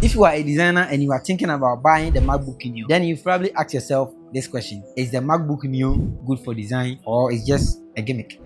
if you are a designer and you are thinking about buying the MacBook Neo, then you probably ask yourself this question: is the MacBook Neo good for design, or is just a gimmick?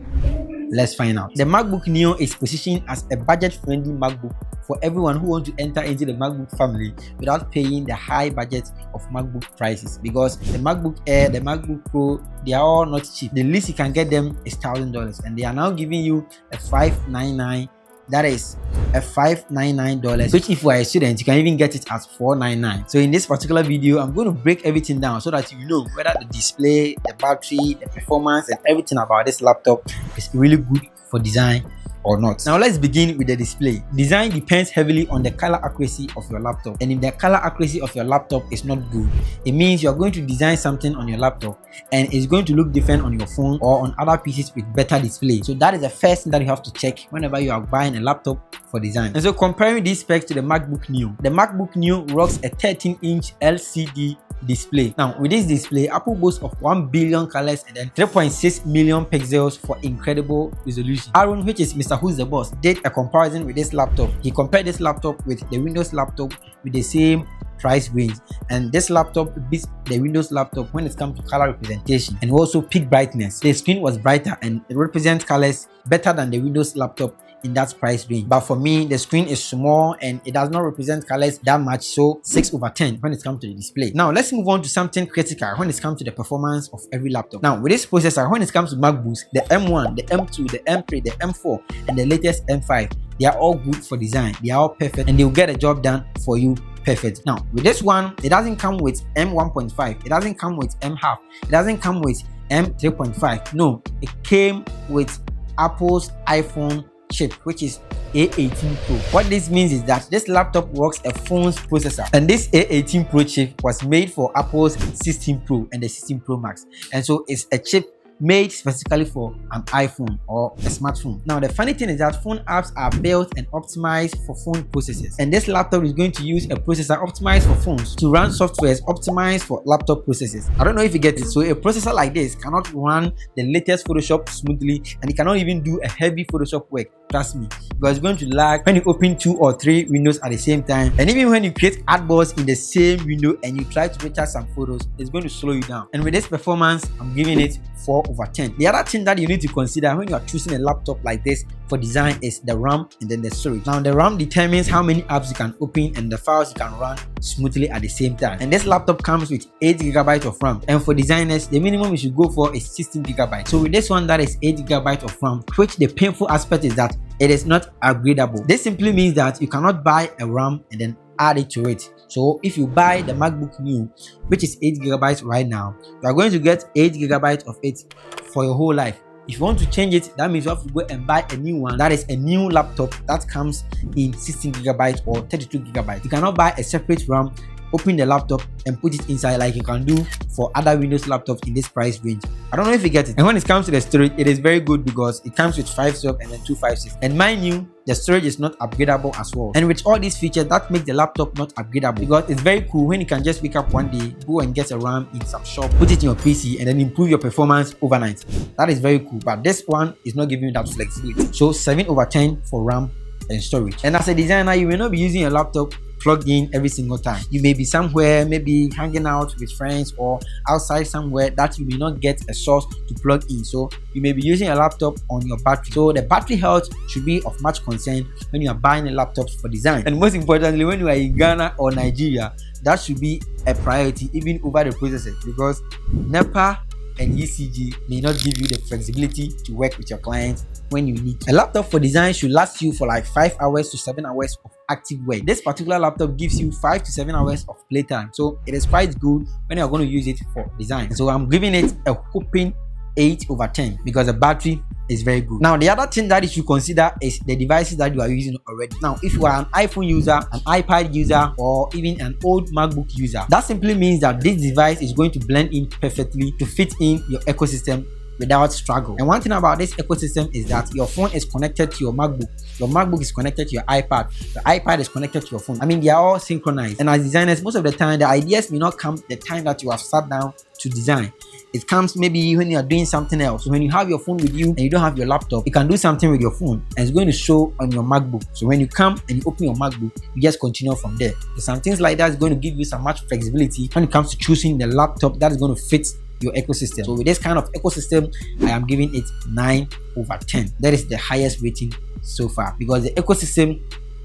Let's find out. The MacBook Neo is positioned as a budget-friendly MacBook for everyone who wants to enter into the MacBook family without paying the high budget of MacBook prices, because the MacBook Air, the MacBook Pro, they are all not cheap. The least you can get them is $1,000, and they are now giving you a $599. That is a $599, which if you are a student, you can even get it at $499. So in this particular video, I'm going to break everything down so that you know whether the display, the battery, the performance, and everything about this laptop is really good for design or not. Now let's begin with the display. Design depends heavily on the color accuracy of your laptop, and if the color accuracy of your laptop is not good, it means you're going to design something on your laptop and it's going to look different on your phone or on other PCs with better display. So that is the first thing that you have to check whenever you are buying a laptop for design. And so comparing these specs to the MacBook Neo, the MacBook Neo rocks a 13-inch LCD display. Now with this display, Apple boasts of 1 billion colors and then 3.6 million pixels for incredible resolution. Aaron, which is Mr. Who's the Boss, did a comparison with this laptop. He compared this laptop with the Windows laptop with the same price range, and this laptop beats the Windows laptop when it comes to color representation and also peak brightness. The screen was brighter and it represents colors better than the Windows laptop in that price range. But for me, the screen is small and it does not represent colors that much, so 6/10 when it comes to the display. Now let's move on to something critical when it comes to the performance of every laptop. Now with this processor, when it comes to MacBooks, the M1, the M2, the M3, the M4, and the latest M5, they are all good for design. They are all perfect and they will get a job done for you perfect. Now with this one, it doesn't come with M1.5, it doesn't come with M.5, it doesn't come with M3.5. no, it came with Apple's iPhone chip, which is A18 Pro. What this means is that this laptop works a phone's processor, and this A18 Pro chip was made for Apple's 16 Pro and the 16 Pro Max, and so it's a chip made specifically for an iPhone or a smartphone. Now the funny thing is that phone apps are built and optimized for phone processors, and this laptop is going to use a processor optimized for phones to run softwares optimized for laptop processors. I don't know if you get it. So a processor like this cannot run the latest Photoshop smoothly, and it cannot even do a heavy Photoshop work. Trust me, because it's going to lag when you open 2 or 3 windows at the same time, and even when you create artboards in the same window and you try to retouch some photos, it's going to slow you down. And with this performance, I'm giving it 4/10. The other thing that you need to consider when you are choosing a laptop like this for design is the RAM and then the storage. Now the RAM determines how many apps you can open and the files you can run smoothly at the same time, and this laptop comes with 8GB of RAM, and for designers the minimum you should go for is 16GB. So with this one, that is 8GB of RAM, which the painful aspect is that it is not upgradable. This simply means that you cannot buy a RAM and then add it to it. So if you buy the MacBook Neo, which is 8GB right now, you are going to get 8GB of it for your whole life. If you want to change it, that means you have to go and buy a new one, that is a new laptop that comes in 16GB or 32GB. You cannot buy a separate RAM, open the laptop and put it inside like you can do for other Windows laptops in this price range. I don't know if you get it. And when it comes to the storage, it is very good because it comes with 512 and then 256. And mind you, the storage is not upgradable as well. And with all these features, that makes the laptop not upgradable, because it's very cool when you can just wake up one day, go and get a RAM in some shop, put it in your PC and then improve your performance overnight. That is very cool, but this one is not giving you that flexibility. So 7/10 for RAM and storage. And as a designer, you may not be using a laptop plugged in every single time. You may be somewhere, maybe hanging out with friends or outside somewhere that you may not get a source to plug in, so you may be using a laptop on your battery. So the battery health should be of much concern when you are buying a laptop for design. And most importantly, when you are in Ghana or Nigeria, that should be a priority even over the processor, because NEPA and ECG may not give you the flexibility to work with your clients when you need. A laptop for design should last you for like 5 hours to 7 hours of active work. This particular laptop gives you 5 to 7 hours of playtime, so it is quite good when you're going to use it for design. So I'm giving it a whopping 8/10 because the battery is very good. Now the other thing that you should consider is the devices that you are using already. Now if you are an iPhone user, an iPad user, or even an old MacBook user, that simply means that this device is going to blend in perfectly to fit in your ecosystem without struggle. And one thing about this ecosystem is that your phone is connected to your MacBook. Your MacBook is connected to your iPad. Your iPad is connected to your phone. I mean, they are all synchronized. And as designers, most of the time, the ideas may not come the time that you have sat down to design. It comes maybe when you are doing something else. So when you have your phone with you and you don't have your laptop, you can do something with your phone and it's going to show on your MacBook. So when you come and you open your MacBook, you just continue from there. So some things like that is going to give you some much flexibility when it comes to choosing the laptop that is going to fit your ecosystem. So with this kind of ecosystem, I am giving it 9/10. That is the highest rating so far because the ecosystem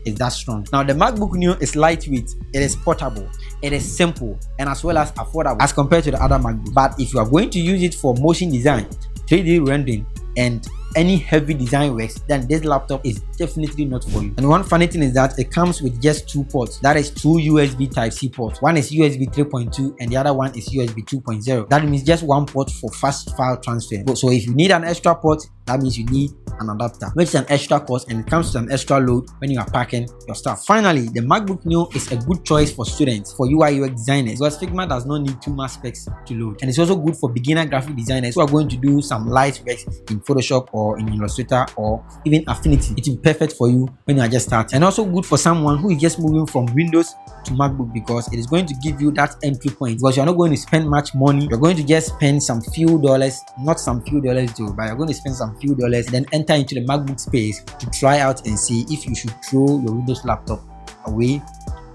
is that strong. Now the MacBook Neo is lightweight, it is portable, it is simple, and as well as affordable as compared to the other MacBook. But if you are going to use it for motion design, 3D rendering, and any heavy design works, then this laptop is definitely not for you. And one funny thing is that it comes with just 2 ports. That is 2 USB Type-C ports. One is USB 3.2 and the other one is USB 2.0. That means just 1 port for fast file transfer. So if you need an extra port, that means you need an adapter, which is an extra cost and it comes to an extra load when you are packing your stuff. Finally, the MacBook Neo is a good choice for students, for UI UX designers, because Figma does not need too much specs to load. And it's also good for beginner graphic designers who are going to do some light works in Photoshop or in Illustrator or even Affinity. It will be perfect for you when you are just starting. And also good for someone who is just moving from Windows to MacBook because it is going to give you that entry point, because you're not going to spend much money. You're going to just spend some few dollars, not some few dollars though, but you're going to spend some few dollars and then enter into the MacBook space to try out and see if you should throw your Windows laptop away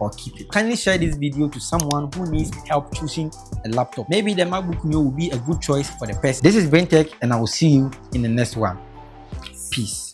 or keep it. Kindly share this video to someone who needs help choosing a laptop. Maybe the MacBook Neo will be a good choice for the person. This is BrainTech and I will see you in the next one. Peace.